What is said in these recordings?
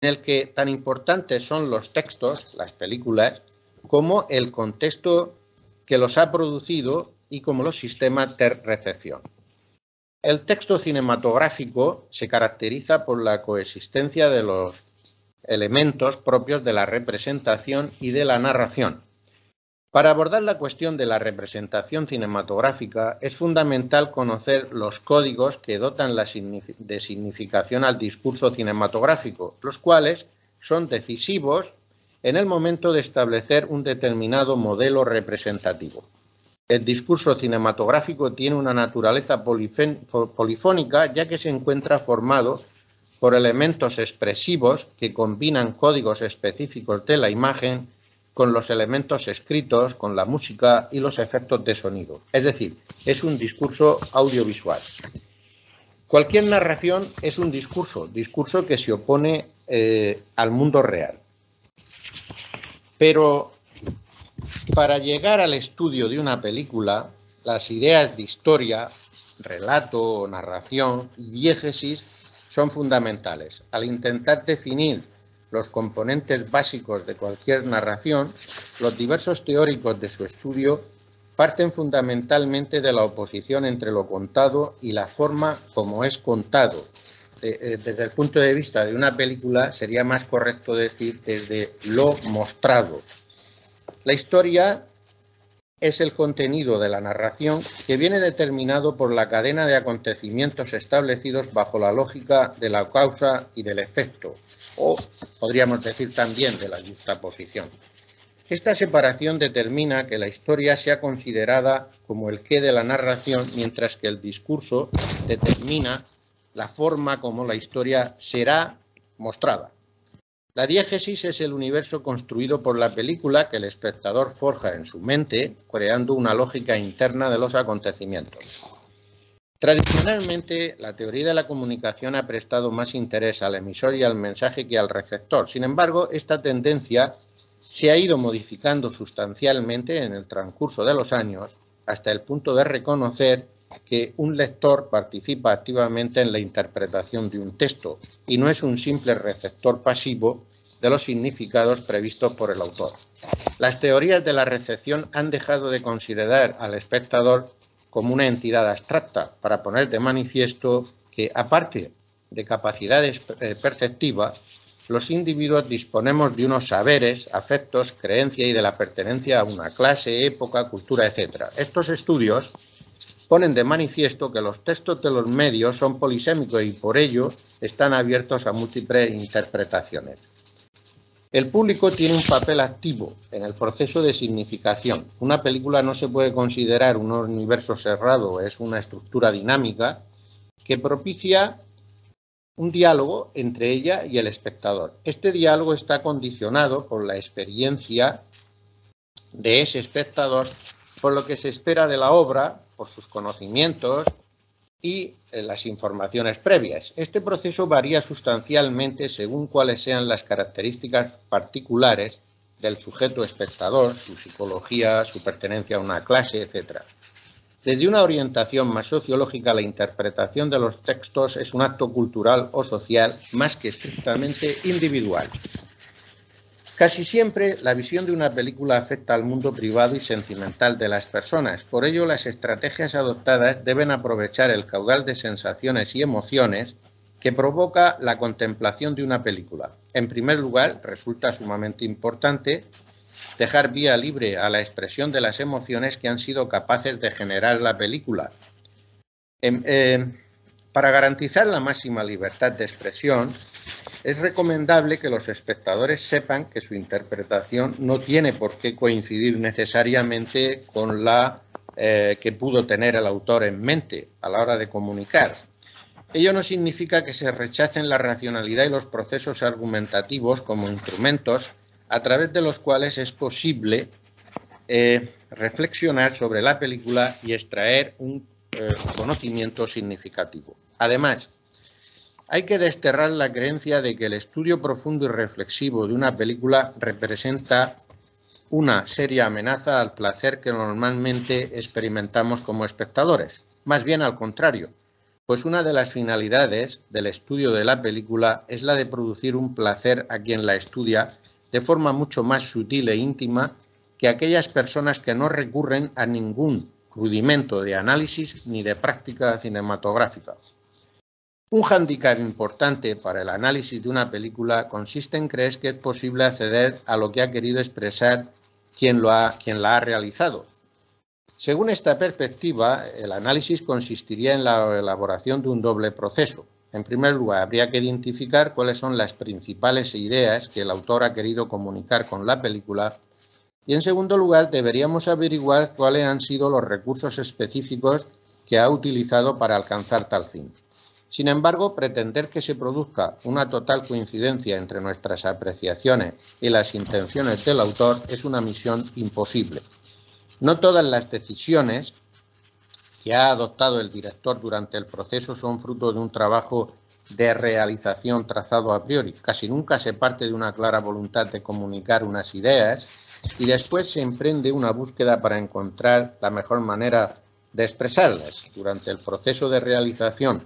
en el que tan importantes son los textos, las películas, como el contexto que los ha producido y como los sistemas de recepción. El texto cinematográfico se caracteriza por la coexistencia de los elementos propios de la representación y de la narración. Para abordar la cuestión de la representación cinematográfica es fundamental conocer los códigos que dotan de significación al discurso cinematográfico, los cuales son decisivos en el momento de establecer un determinado modelo representativo. El discurso cinematográfico tiene una naturaleza polifónica, ya que se encuentra formado por elementos expresivos que combinan códigos específicos de la imagen con los elementos escritos, con la música y los efectos de sonido. Es decir, es un discurso audiovisual. Cualquier narración es un discurso que se opone al mundo real. Pero para llegar al estudio de una película, las ideas de historia, relato, narración y diégesis son fundamentales. Al intentar definir los componentes básicos de cualquier narración, los diversos teóricos de su estudio parten fundamentalmente de la oposición entre lo contado y la forma como es contado. Desde el punto de vista de una película sería más correcto decir desde lo mostrado. La historia es el contenido de la narración que viene determinado por la cadena de acontecimientos establecidos bajo la lógica de la causa y del efecto, o podríamos decir también de la justaposición. Esta separación determina que la historia sea considerada como el qué de la narración, mientras que el discurso determina la forma como la historia será mostrada. La diégesis es el universo construido por la película que el espectador forja en su mente, creando una lógica interna de los acontecimientos. Tradicionalmente, la teoría de la comunicación ha prestado más interés al emisor y al mensaje que al receptor. Sin embargo, esta tendencia se ha ido modificando sustancialmente en el transcurso de los años, hasta el punto de reconocer que un lector participa activamente en la interpretación de un texto y no es un simple receptor pasivo de los significados previstos por el autor. Las teorías de la recepción han dejado de considerar al espectador como una entidad abstracta para poner de manifiesto que, aparte de capacidades perceptivas, los individuos disponemos de unos saberes, afectos, creencias y de la pertenencia a una clase, época, cultura, etc. Estos estudios ponen de manifiesto que los textos de los medios son polisémicos y por ello están abiertos a múltiples interpretaciones. El público tiene un papel activo en el proceso de significación. Una película no se puede considerar un universo cerrado, es una estructura dinámica que propicia un diálogo entre ella y el espectador. Este diálogo está condicionado por la experiencia de ese espectador, por lo que se espera de la obra, por sus conocimientos y las informaciones previas. Este proceso varía sustancialmente según cuáles sean las características particulares del sujeto espectador, su psicología, su pertenencia a una clase, etc. Desde una orientación más sociológica, la interpretación de los textos es un acto cultural o social más que estrictamente individual. Casi siempre la visión de una película afecta al mundo privado y sentimental de las personas. Por ello, las estrategias adoptadas deben aprovechar el caudal de sensaciones y emociones que provoca la contemplación de una película. En primer lugar, resulta sumamente importante dejar vía libre a la expresión de las emociones que han sido capaces de generar la película. Para garantizar la máxima libertad de expresión, es recomendable que los espectadores sepan que su interpretación no tiene por qué coincidir necesariamente con la que pudo tener el autor en mente a la hora de comunicar. Ello no significa que se rechacen la racionalidad y los procesos argumentativos como instrumentos a través de los cuales es posible reflexionar sobre la película y extraer un conocimiento significativo. Además, hay que desterrar la creencia de que el estudio profundo y reflexivo de una película representa una seria amenaza al placer que normalmente experimentamos como espectadores. Más bien al contrario, Pues una de las finalidades del estudio de la película es la de producir un placer a quien la estudia de forma mucho más sutil e íntima que aquellas personas que no recurren a ningún rudimento de análisis ni de práctica cinematográfica. Un hándicap importante para el análisis de una película consiste en creer que es posible acceder a lo que ha querido expresar quien la ha realizado. Según esta perspectiva, el análisis consistiría en la elaboración de un doble proceso. En primer lugar, habría que identificar cuáles son las principales ideas que el autor ha querido comunicar con la película y, en segundo lugar, deberíamos averiguar cuáles han sido los recursos específicos que ha utilizado para alcanzar tal fin. Sin embargo, pretender que se produzca una total coincidencia entre nuestras apreciaciones y las intenciones del autor es una misión imposible. No todas las decisiones que ha adoptado el director durante el proceso son fruto de un trabajo de realización trazado a priori. Casi nunca se parte de una clara voluntad de comunicar unas ideas y después se emprende una búsqueda para encontrar la mejor manera de expresarlas. Durante el proceso de realización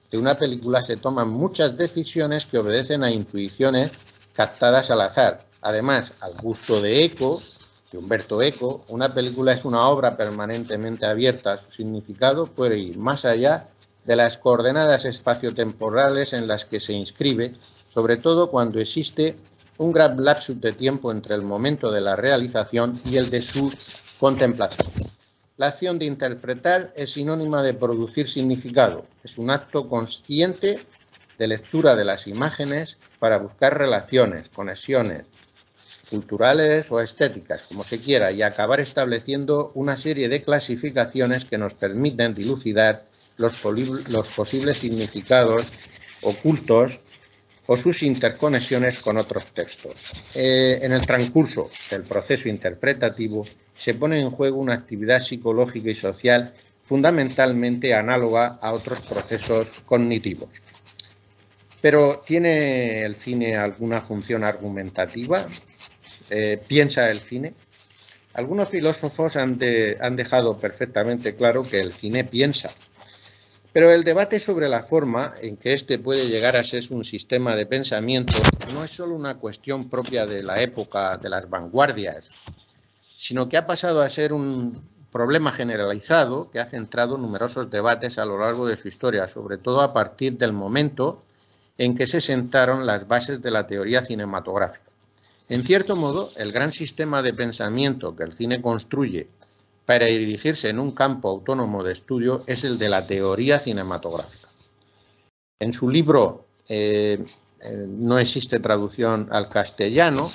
de una película se toman muchas decisiones que obedecen a intuiciones captadas al azar. Además, al gusto de Umberto Eco, una película es una obra permanentemente abierta. Su significado puede ir más allá de las coordenadas espaciotemporales en las que se inscribe, sobre todo cuando existe un gran lapsus de tiempo entre el momento de la realización y el de su contemplación. La acción de interpretar es sinónima de producir significado. Es un acto consciente de lectura de las imágenes para buscar relaciones, conexiones culturales o estéticas, como se quiera, y acabar estableciendo una serie de clasificaciones que nos permiten dilucidar los posibles significados ocultos o sus interconexiones con otros textos. En el transcurso del proceso interpretativo se pone en juego una actividad psicológica y social fundamentalmente análoga a otros procesos cognitivos. Pero ¿tiene el cine alguna función argumentativa? ¿Piensa el cine? Algunos filósofos han dejado perfectamente claro que el cine piensa, pero el debate sobre la forma en que éste puede llegar a ser un sistema de pensamiento no es solo una cuestión propia de la época de las vanguardias, sino que ha pasado a ser un problema generalizado que ha centrado numerosos debates a lo largo de su historia, sobre todo a partir del momento en que se sentaron las bases de la teoría cinematográfica. En cierto modo, el gran sistema de pensamiento que el cine construye para dirigirse en un campo autónomo de estudio es el de la teoría cinematográfica. En su libro no existe traducción al castellano,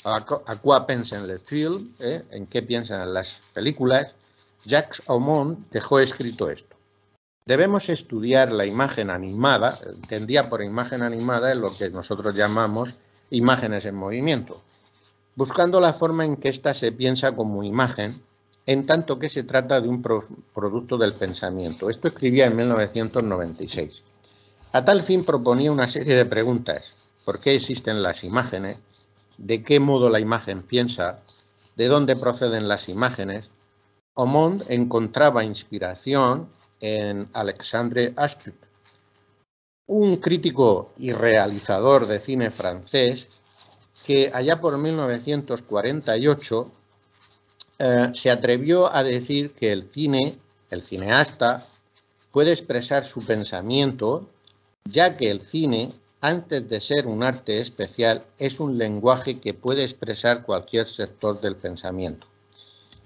¿A quoi pensen les films? ¿En qué piensan las películas? Jacques Aumont dejó escrito esto. Debemos estudiar la imagen animada, entendía por imagen animada en lo que nosotros llamamos imágenes en movimiento, buscando la forma en que ésta se piensa como imagen, en tanto que se trata de un producto del pensamiento. Esto escribía en 1996. A tal fin proponía una serie de preguntas. ¿Por qué existen las imágenes? ¿De qué modo la imagen piensa? ¿De dónde proceden las imágenes? Aumont encontraba inspiración en Alexandre Astruc, un crítico y realizador de cine francés que allá por 1948 se atrevió a decir que el cineasta, puede expresar su pensamiento, ya que el cine, antes de ser un arte especial, es un lenguaje que puede expresar cualquier sector del pensamiento.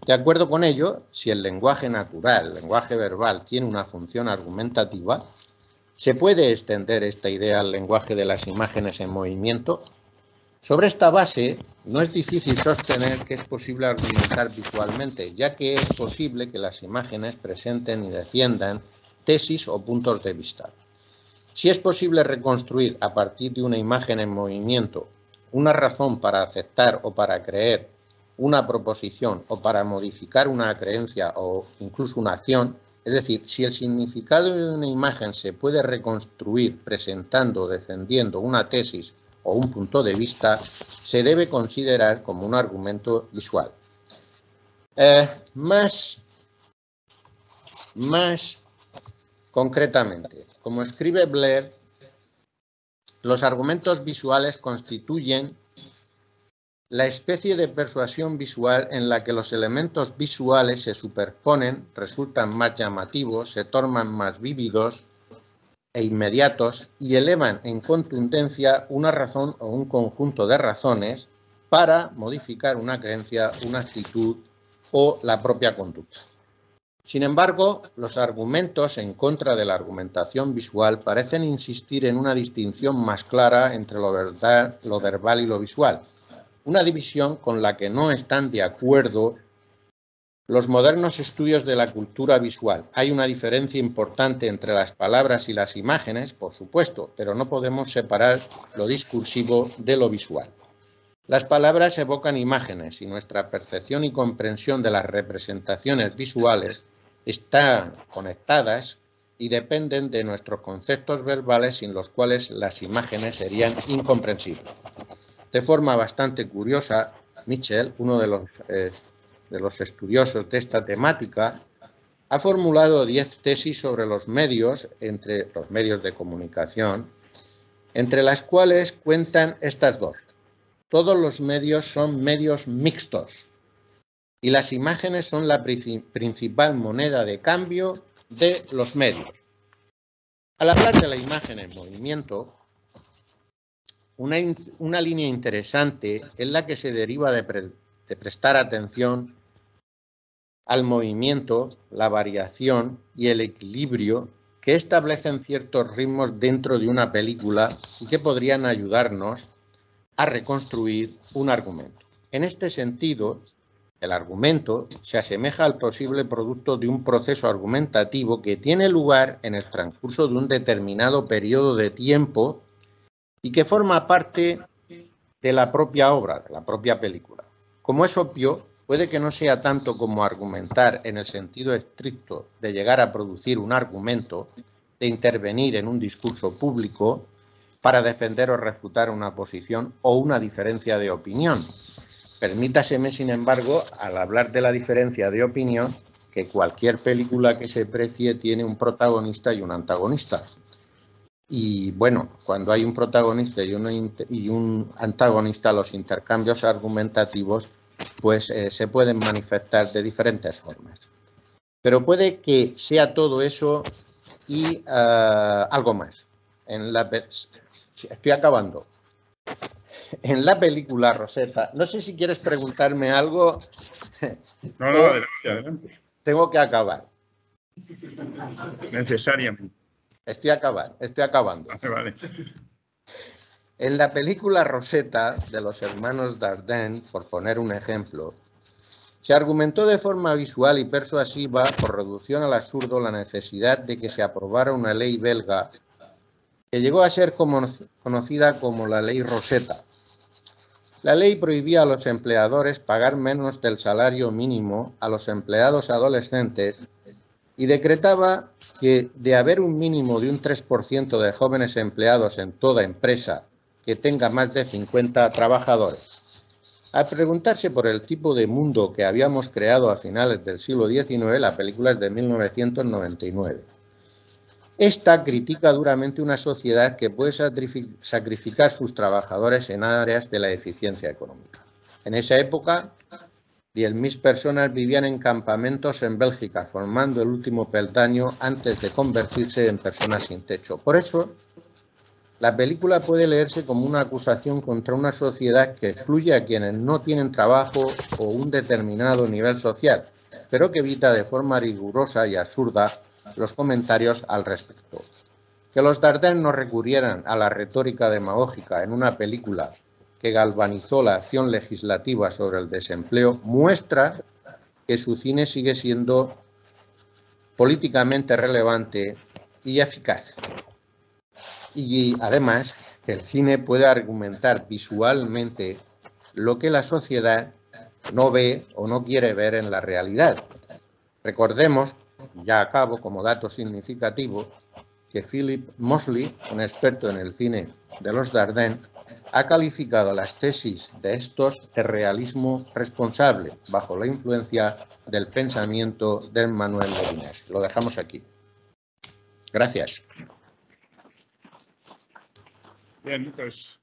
De acuerdo con ello, si el lenguaje natural, el lenguaje verbal, tiene una función argumentativa, ¿se puede extender esta idea al lenguaje de las imágenes en movimiento? Sobre esta base, no es difícil sostener que es posible argumentar visualmente, ya que es posible que las imágenes presenten y defiendan tesis o puntos de vista. Si es posible reconstruir a partir de una imagen en movimiento una razón para aceptar o para creer una proposición o para modificar una creencia o incluso una acción, es decir, si el significado de una imagen se puede reconstruir presentando o defendiendo una tesis o un punto de vista, se debe considerar como un argumento visual. Más concretamente, Como escribe Blair, los argumentos visuales constituyen la especie de persuasión visual en la que los elementos visuales se superponen, resultan más llamativos, se tornan más vívidos e inmediatos y elevan en contundencia una razón o un conjunto de razones para modificar una creencia, una actitud o la propia conducta. Sin embargo, los argumentos en contra de la argumentación visual parecen insistir en una distinción más clara entre lo verbal y lo visual, una división con la que no están de acuerdo los modernos estudios de la cultura visual. Hay una diferencia importante entre las palabras y las imágenes, por supuesto, pero no podemos separar lo discursivo de lo visual. Las palabras evocan imágenes y nuestra percepción y comprensión de las representaciones visuales están conectadas y dependen de nuestros conceptos verbales sin los cuales las imágenes serían incomprensibles. De forma bastante curiosa, Mitchell, uno de los estudiosos de esta temática, ha formulado 10 tesis sobre los medios de comunicación, entre las cuales cuentan estas dos. Todos los medios son medios mixtos y las imágenes son la principal moneda de cambio de los medios. Al hablar de la imagen en movimiento, una línea interesante es la que se deriva de prestar atención al movimiento, la variación y el equilibrio que establecen ciertos ritmos dentro de una película y que podrían ayudarnos a reconstruir un argumento. En este sentido, el argumento se asemeja al posible producto de un proceso argumentativo que tiene lugar en el transcurso de un determinado periodo de tiempo y que forma parte de la propia obra, de la propia película. Como es obvio, puede que no sea tanto como argumentar en el sentido estricto de llegar a producir un argumento, de intervenir en un discurso público para defender o refutar una posición o una diferencia de opinión. Permítaseme, sin embargo, al hablar de la diferencia de opinión, que cualquier película que se precie tiene un protagonista y un antagonista. Y bueno, cuando hay un protagonista y un antagonista, los intercambios argumentativos pues se pueden manifestar de diferentes formas. Pero puede que sea todo eso y algo más. Estoy acabando. En la película Rosetta, no sé si quieres preguntarme algo. No, adelante. Tengo que acabar. Necesariamente. Estoy acabando. Vale. En la película Rosetta de los hermanos Dardenne, por poner un ejemplo, se argumentó de forma visual y persuasiva por reducción al absurdo la necesidad de que se aprobara una ley belga que llegó a ser conocida como la Ley Rosetta. La ley prohibía a los empleadores pagar menos del salario mínimo a los empleados adolescentes y decretaba que de haber un mínimo de un 3% de jóvenes empleados en toda empresa que tenga más de 50 trabajadores. Al preguntarse por el tipo de mundo que habíamos creado a finales del siglo XIX, la película es de 1999. Esta critica duramente una sociedad que puede sacrificar sus trabajadores en áreas de la eficiencia económica. En esa época, 10.000 personas vivían en campamentos en Bélgica, formando el último peldaño antes de convertirse en personas sin techo. Por eso, la película puede leerse como una acusación contra una sociedad que excluye a quienes no tienen trabajo o un determinado nivel social, pero que evita de forma rigurosa y absurda los comentarios al respecto. Que los Dardenne no recurrieran a la retórica demagógica en una película que galvanizó la acción legislativa sobre el desempleo muestra que su cine sigue siendo políticamente relevante y eficaz. Y además que el cine puede argumentar visualmente lo que la sociedad no ve o no quiere ver en la realidad. Recordemos, ya acabo como dato significativo, que Philip Mosley, un experto en el cine de los Dardenne, ha calificado las tesis de estos de realismo responsable, bajo la influencia del pensamiento de Emmanuel Levinas. Lo dejamos aquí. Gracias. Bien, pues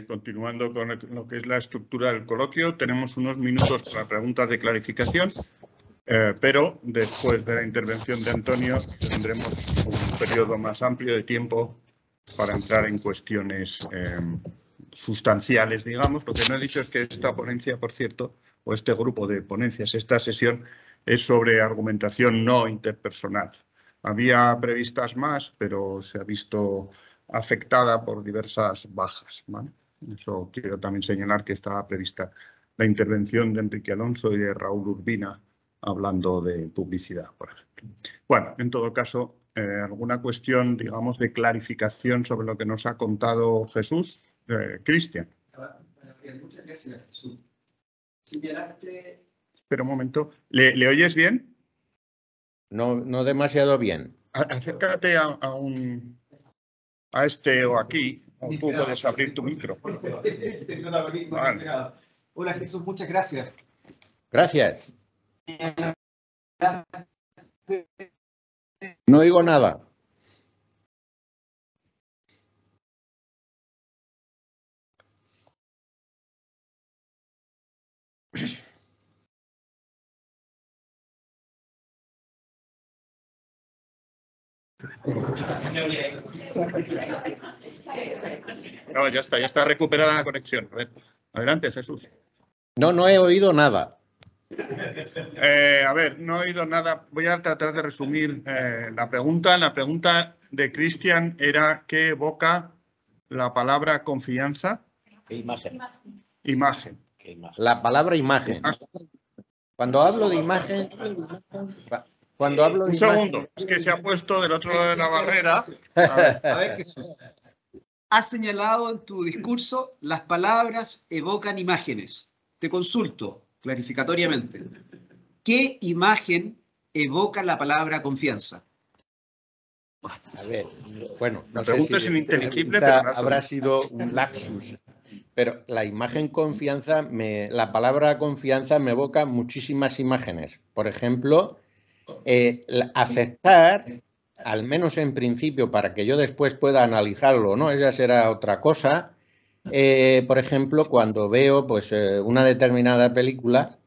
continuando con lo que es la estructura del coloquio, tenemos unos minutos para preguntas de clarificación, pero después de la intervención de Antonio tendremos un periodo más amplio de tiempo para entrar en cuestiones sustanciales, digamos. Lo que no he dicho es que esta ponencia, por cierto, o este grupo de ponencias, esta sesión, es sobre argumentación no interpersonal. Había previstas más, pero se ha visto afectada por diversas bajas, ¿vale? Eso quiero también señalar que estaba prevista la intervención de Enrique Alonso y de Raúl Urbina hablando de publicidad, por ejemplo. Bueno, en todo caso, ¿alguna cuestión, digamos, de clarificación sobre lo que nos ha contado Jesús? Cristian. Muchas gracias, Jesús. Señalaste... Espera un momento. ¿Le oyes bien? No demasiado bien. Acércate a este o aquí. Tú puedes abrir tu micro. Vale. Hola, Jesús, muchas gracias. Gracias. No oigo nada. No, ya está recuperada la conexión. A ver, adelante, Jesús. No he oído nada. A ver, no he oído nada. Voy a tratar de resumir la pregunta. La pregunta de Cristian era ¿qué evoca la palabra confianza? Imagen. Imagen. La palabra imagen. Cuando hablo de imagen... Un segundo, es que se ha puesto del otro lado de la barrera. A ver, Jesús. Has señalado en tu discurso las palabras evocan imágenes. Te consulto clarificatoriamente. ¿Qué imagen evoca la palabra confianza? A ver, bueno, la pregunta es ininteligible, pero habrá sido un lapsus. Pero la imagen confianza, la palabra confianza me evoca muchísimas imágenes. Por ejemplo, aceptar, al menos en principio, para que yo después pueda analizarlo, ¿no? Esa será otra cosa. Por ejemplo, cuando veo pues, una determinada película,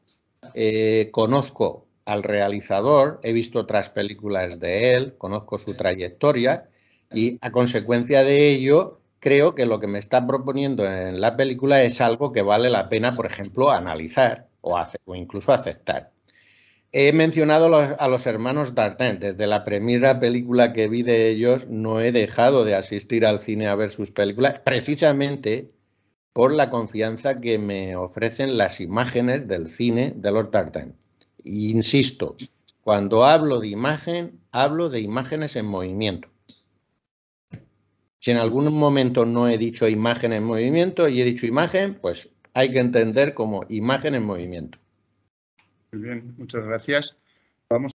conozco al realizador, he visto otras películas de él, conozco su trayectoria y a consecuencia de ello creo que lo que me está proponiendo en la película es algo que vale la pena, por ejemplo, analizar o incluso aceptar. He mencionado a los hermanos Dardenne. Desde la primera película que vi de ellos no he dejado de asistir al cine a ver sus películas, precisamente por la confianza que me ofrecen las imágenes del cine de los Dardenne. E insisto, cuando hablo de imagen, hablo de imágenes en movimiento. Si en algún momento no he dicho imagen en movimiento y he dicho imagen, pues hay que entender como imagen en movimiento. Muy bien, muchas gracias.